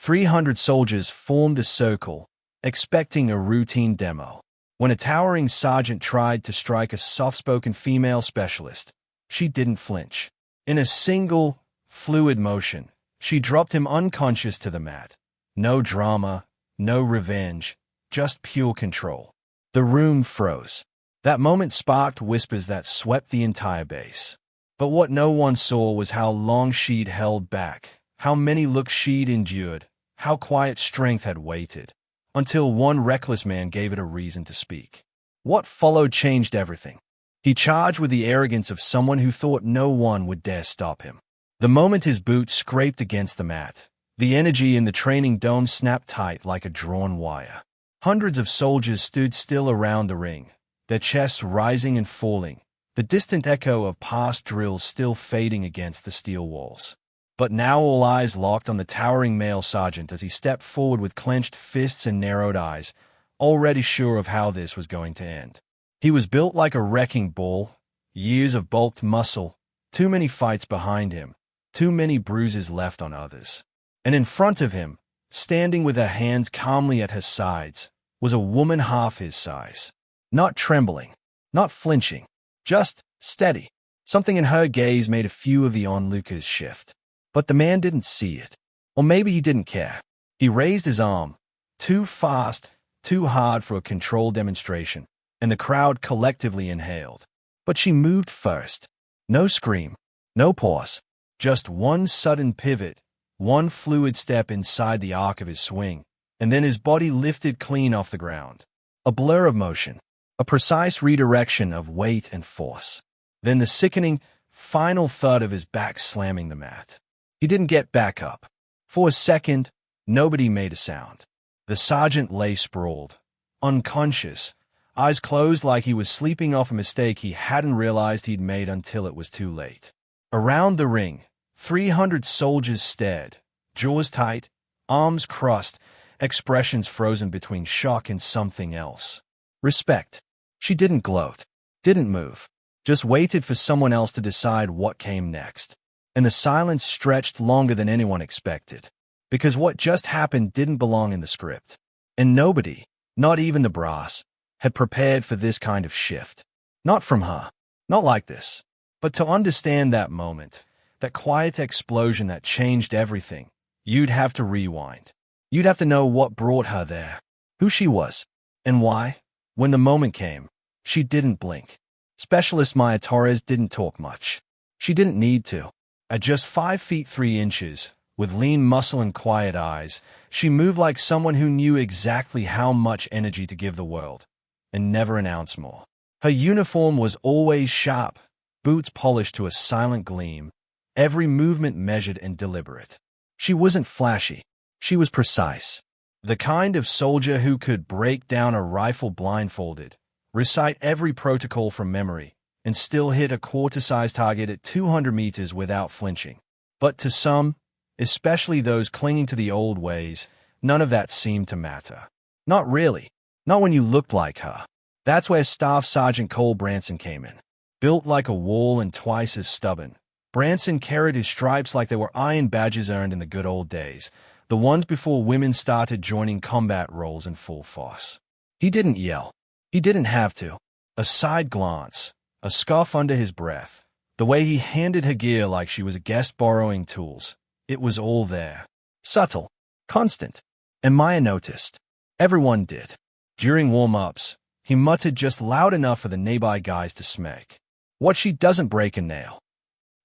300 soldiers formed a circle, expecting a routine demo. When a towering sergeant tried to strike a soft-spoken female specialist, she didn't flinch. In a single, fluid motion, she dropped him unconscious to the mat. No drama, no revenge, just pure control. The room froze. That moment sparked whispers that swept the entire base. But what no one saw was how long she'd held back, how many looks she'd endured, how quiet strength had waited, until one reckless man gave it a reason to speak. What followed changed everything. He charged with the arrogance of someone who thought no one would dare stop him. The moment his boots scraped against the mat, the energy in the training dome snapped tight like a drawn wire. Hundreds of soldiers stood still around the ring, their chests rising and falling, the distant echo of past drills still fading against the steel walls. But now all eyes locked on the towering male sergeant as he stepped forward with clenched fists and narrowed eyes, already sure of how this was going to end. He was built like a wrecking ball, years of bulked muscle, too many fights behind him, too many bruises left on others. And in front of him, standing with her hands calmly at her sides, was a woman half his size. Not trembling, not flinching, just steady. Something in her gaze made a few of the onlookers shift. But the man didn't see it. Or maybe he didn't care. He raised his arm, too fast, too hard for a controlled demonstration, and the crowd collectively inhaled. But she moved first. No scream, no pause, just one sudden pivot, one fluid step inside the arc of his swing, and then his body lifted clean off the ground. A blur of motion, a precise redirection of weight and force. Then the sickening, final thud of his back slamming the mat. He didn't get back up. For a second, nobody made a sound. The sergeant lay sprawled, unconscious, eyes closed like he was sleeping off a mistake he hadn't realized he'd made until it was too late. Around the ring, 300 soldiers stared, jaws tight, arms crossed, expressions frozen between shock and something else. Respect. She didn't gloat, didn't move, just waited for someone else to decide what came next. And the silence stretched longer than anyone expected, because what just happened didn't belong in the script. And nobody, not even the brass, had prepared for this kind of shift. Not from her, not like this. But to understand that moment, that quiet explosion that changed everything, you'd have to rewind. You'd have to know what brought her there, who she was, and why. When the moment came, she didn't blink. Specialist Maya Torres didn't talk much. She didn't need to. At just 5 feet 3 inches, with lean muscle and quiet eyes, she moved like someone who knew exactly how much energy to give the world, and never an ounce more. Her uniform was always sharp, boots polished to a silent gleam, every movement measured and deliberate. She wasn't flashy. She was precise. The kind of soldier who could break down a rifle blindfolded, recite every protocol from memory, and still hit a quarter-sized target at 200 meters without flinching. But to some, especially those clinging to the old ways, none of that seemed to matter. Not really. Not when you looked like her. That's where Staff Sergeant Cole Branson came in. Built like a wall and twice as stubborn, Branson carried his stripes like they were iron badges earned in the good old days, the ones before women started joining combat roles in full force. He didn't yell. He didn't have to. A side glance, a scoff under his breath, the way he handed her gear like she was a guest borrowing tools. It was all there. Subtle, constant. And Maya noticed. Everyone did. During warm-ups, he muttered just loud enough for the nearby guys to smack. What she doesn't break a nail.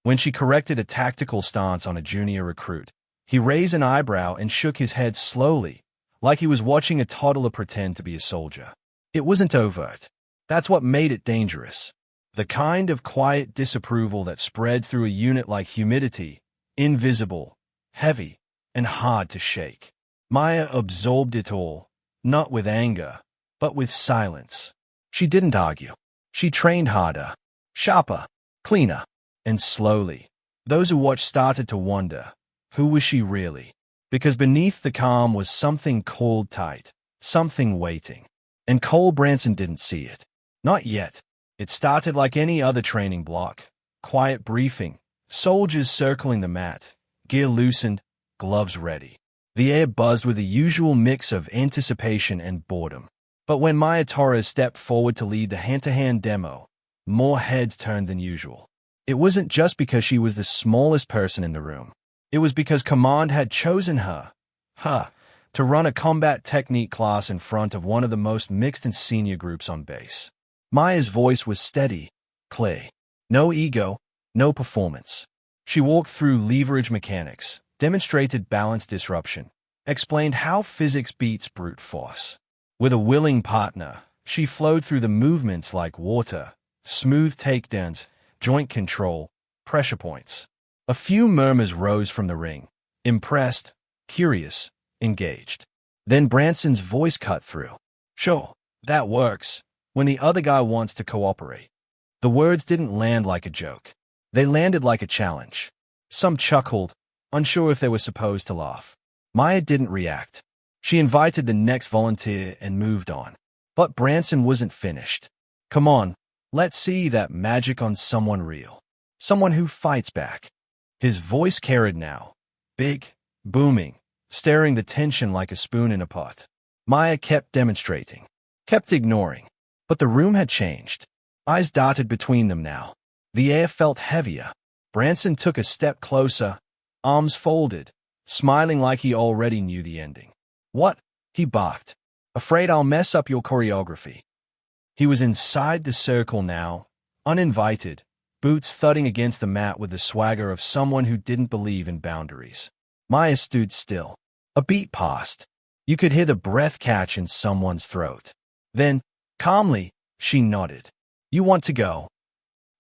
When she corrected a tactical stance on a junior recruit, he raised an eyebrow and shook his head slowly, like he was watching a toddler pretend to be a soldier. It wasn't overt. That's what made it dangerous. The kind of quiet disapproval that spreads through a unit like humidity, invisible, heavy, and hard to shake. Maya absorbed it all, not with anger, but with silence. She didn't argue. She trained harder, sharper, cleaner, and slowly. Those who watched started to wonder, who was she really? Because beneath the calm was something cold tight, something waiting. And Cole Branson didn't see it. Not yet. It started like any other training block. Quiet briefing, soldiers circling the mat, gear loosened, gloves ready. The air buzzed with the usual mix of anticipation and boredom. But when Maya Torres stepped forward to lead the hand-to-hand demo, more heads turned than usual. It wasn't just because she was the smallest person in the room. It was because Command had chosen her, to run a combat technique class in front of one of the most mixed and senior groups on base. Maya's voice was steady, clear. No ego, no performance. She walked through leverage mechanics, demonstrated balance disruption, explained how physics beats brute force. With a willing partner, she flowed through the movements like water, smooth takedowns, joint control, pressure points. A few murmurs rose from the ring, impressed, curious, engaged. Then Branson's voice cut through. Sure, that works, when the other guy wants to cooperate. The words didn't land like a joke. They landed like a challenge. Some chuckled, unsure if they were supposed to laugh. Maya didn't react. She invited the next volunteer and moved on. But Branson wasn't finished. Come on, let's see that magic on someone real. Someone who fights back. His voice carried now, big, booming, stirring the tension like a spoon in a pot. Maya kept demonstrating, kept ignoring. But the room had changed. Eyes darted between them now. The air felt heavier. Branson took a step closer, arms folded, smiling like he already knew the ending. What? He barked. Afraid I'll mess up your choreography. He was inside the circle now, uninvited, boots thudding against the mat with the swagger of someone who didn't believe in boundaries. Maya stood still. A beat passed. You could hear the breath catch in someone's throat. Then, calmly, she nodded. You want to go?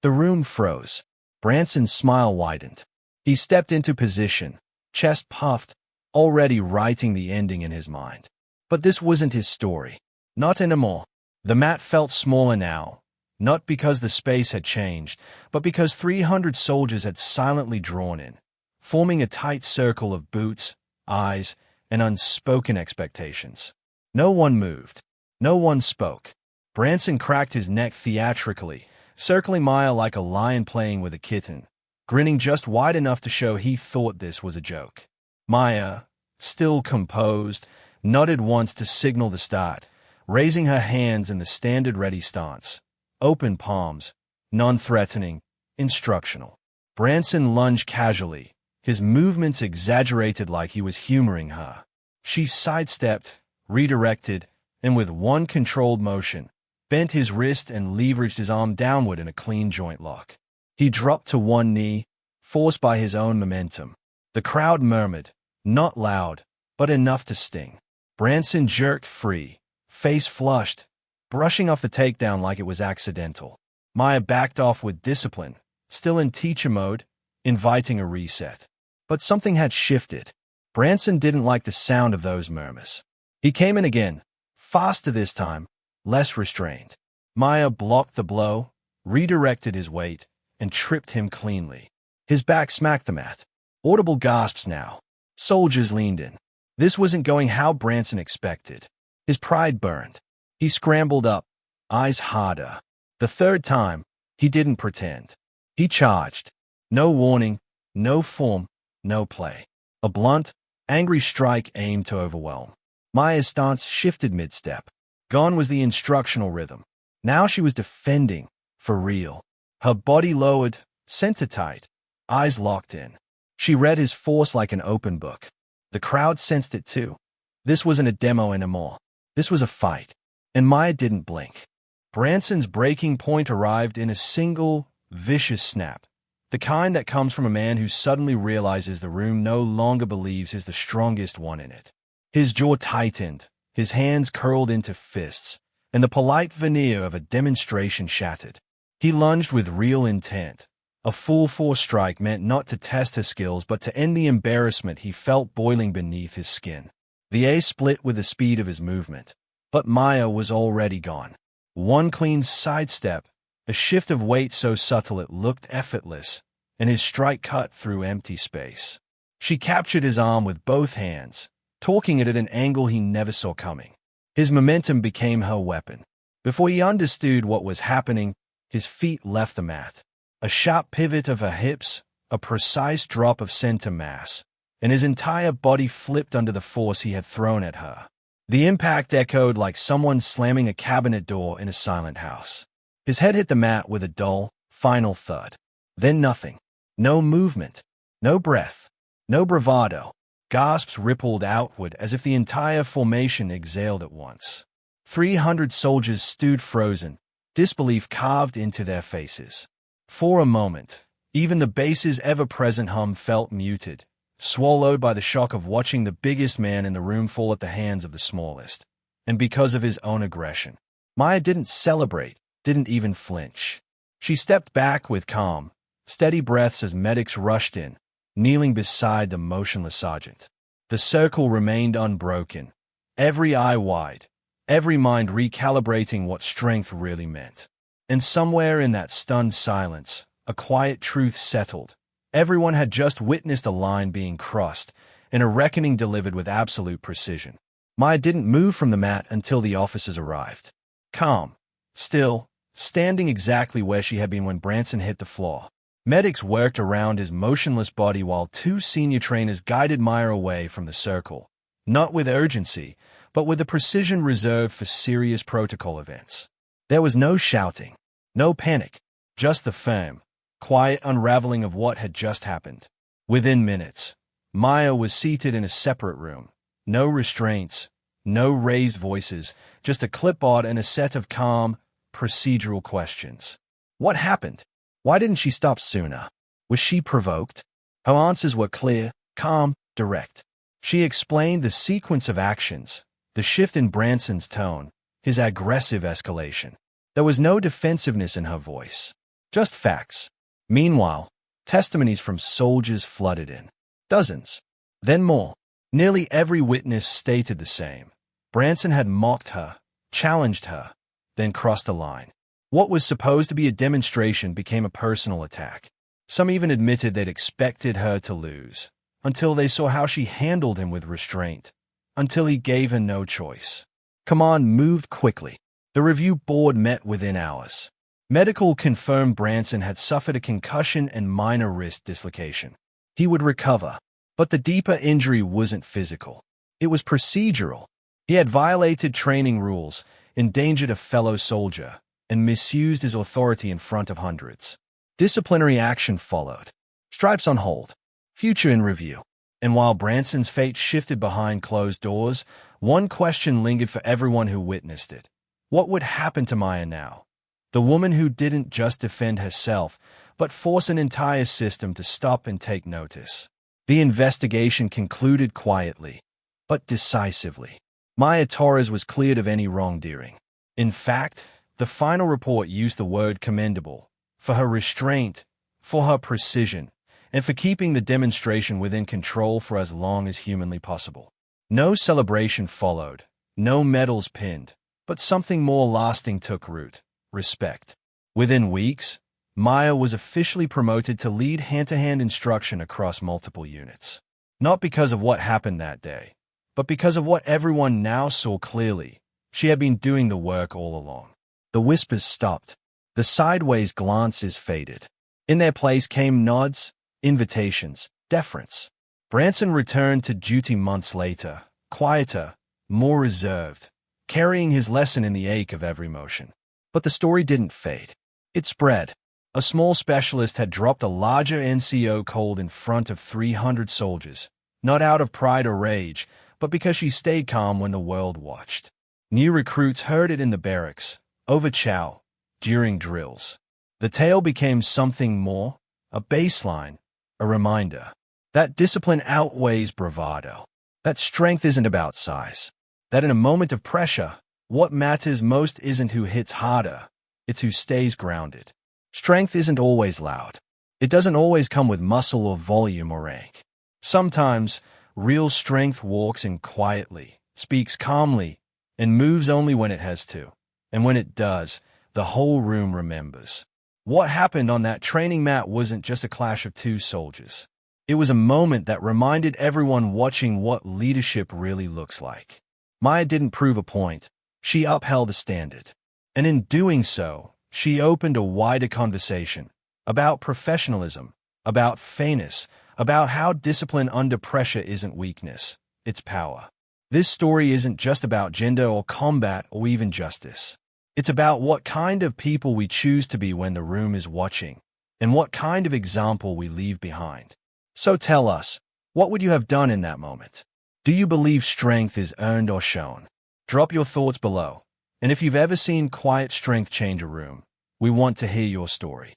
The room froze. Branson's smile widened. He stepped into position, chest puffed, already writing the ending in his mind. But this wasn't his story. Not anymore. The mat felt smaller now, not because the space had changed, but because 300 soldiers had silently drawn in, forming a tight circle of boots, eyes, and unspoken expectations. No one moved. No one spoke. Branson cracked his neck theatrically, circling Maya like a lion playing with a kitten, grinning just wide enough to show he thought this was a joke. Maya, still composed, nodded once to signal the start, raising her hands in the standard ready stance. Open palms, non-threatening, instructional. Branson lunged casually, his movements exaggerated like he was humoring her. She sidestepped, redirected, and with one controlled motion, bent his wrist and leveraged his arm downward in a clean joint lock. He dropped to one knee, forced by his own momentum. The crowd murmured, not loud, but enough to sting. Branson jerked free, face flushed, brushing off the takedown like it was accidental. Maya backed off with discipline, still in teacher mode, inviting a reset. But something had shifted. Branson didn't like the sound of those murmurs. He came in again, faster this time, less restrained. Maya blocked the blow, redirected his weight, and tripped him cleanly. His back smacked the mat. Audible gasps now. Soldiers leaned in. This wasn't going how Branson expected. His pride burned. He scrambled up, eyes harder. The third time, he didn't pretend. He charged. No warning, no form, no play. A blunt, angry strike aimed to overwhelm. Maya's stance shifted mid-step. Gone was the instructional rhythm. Now she was defending, for real. Her body lowered, center tight, eyes locked in. She read his force like an open book. The crowd sensed it too. This wasn't a demo anymore. This was a fight. And Maya didn't blink. Branson's breaking point arrived in a single, vicious snap. The kind that comes from a man who suddenly realizes the room no longer believes he's the strongest one in it. His jaw tightened, his hands curled into fists, and the polite veneer of a demonstration shattered. He lunged with real intent. A full-force strike meant not to test her skills but to end the embarrassment he felt boiling beneath his skin. The air split with the speed of his movement. But Maya was already gone. One clean sidestep, a shift of weight so subtle it looked effortless, and his strike cut through empty space. She captured his arm with both hands, torquing it at an angle he never saw coming. His momentum became her weapon. Before he understood what was happening, his feet left the mat. A sharp pivot of her hips, a precise drop of center mass, and his entire body flipped under the force he had thrown at her. The impact echoed like someone slamming a cabinet door in a silent house. His head hit the mat with a dull, final thud. Then nothing. No movement. No breath. No bravado. Gasps rippled outward as if the entire formation exhaled at once. 300 soldiers stood frozen, disbelief carved into their faces. For a moment, even the base's ever-present hum felt muted, swallowed by the shock of watching the biggest man in the room fall at the hands of the smallest. And because of his own aggression, Maya didn't celebrate, didn't even flinch. She stepped back with calm, steady breaths as medics rushed in, kneeling beside the motionless sergeant. The circle remained unbroken, every eye wide, every mind recalibrating what strength really meant. And somewhere in that stunned silence, a quiet truth settled. Everyone had just witnessed a line being crossed, and a reckoning delivered with absolute precision. Maya didn't move from the mat until the officers arrived. Calm, still, standing exactly where she had been when Branson hit the floor. Medics worked around his motionless body while two senior trainers guided Maya away from the circle, not with urgency, but with the precision reserved for serious protocol events. There was no shouting, no panic, just the firm, quiet unraveling of what had just happened. Within minutes, Maya was seated in a separate room. No restraints, no raised voices, just a clipboard and a set of calm, procedural questions. What happened? Why didn't she stop sooner? Was she provoked? Her answers were clear, calm, direct. She explained the sequence of actions, the shift in Branson's tone, his aggressive escalation. There was no defensiveness in her voice, just facts. Meanwhile, testimonies from soldiers flooded in. Dozens. Then more. Nearly every witness stated the same. Branson had mocked her, challenged her, then crossed a line. What was supposed to be a demonstration became a personal attack. Some even admitted they'd expected her to lose, until they saw how she handled him with restraint, until he gave her no choice. Command moved quickly. The review board met within hours. Medical confirmed Branson had suffered a concussion and minor wrist dislocation. He would recover, but the deeper injury wasn't physical. It was procedural. He had violated training rules, endangered a fellow soldier, and misused his authority in front of hundreds. Disciplinary action followed. Stripes on hold. Future in review. And while Branson's fate shifted behind closed doors, one question lingered for everyone who witnessed it. What would happen to Maya now? The woman who didn't just defend herself, but force an entire system to stop and take notice. The investigation concluded quietly, but decisively. Maya Torres was cleared of any wrongdoing. In fact, the final report used the word commendable, for her restraint, for her precision, and for keeping the demonstration within control for as long as humanly possible. No celebration followed, no medals pinned, but something more lasting took root. Respect. Within weeks, Maya was officially promoted to lead hand-to-hand instruction across multiple units. Not because of what happened that day, but because of what everyone now saw clearly. She had been doing the work all along. The whispers stopped. The sideways glances faded. In their place came nods, invitations, deference. Branson returned to duty months later, quieter, more reserved, carrying his lesson in the ache of every motion. But the story didn't fade. It spread. A small specialist had dropped a larger NCO cold in front of 300 soldiers, not out of pride or rage, but because she stayed calm when the world watched. New recruits heard it in the barracks, over chow, during drills. The tale became something more, a baseline, a reminder. That discipline outweighs bravado. That strength isn't about size. That in a moment of pressure, what matters most isn't who hits harder, it's who stays grounded. Strength isn't always loud. It doesn't always come with muscle or volume or rank. Sometimes, real strength walks in quietly, speaks calmly, and moves only when it has to. And when it does, the whole room remembers. What happened on that training mat wasn't just a clash of two soldiers. It was a moment that reminded everyone watching what leadership really looks like. Maya didn't prove a point. She upheld a standard. And in doing so, she opened a wider conversation about professionalism, about fairness, about how discipline under pressure isn't weakness, it's power. This story isn't just about gender or combat or even justice. It's about what kind of people we choose to be when the room is watching, and what kind of example we leave behind. So tell us, what would you have done in that moment? Do you believe strength is earned or shown? Drop your thoughts below. And if you've ever seen quiet strength change a room, we want to hear your story.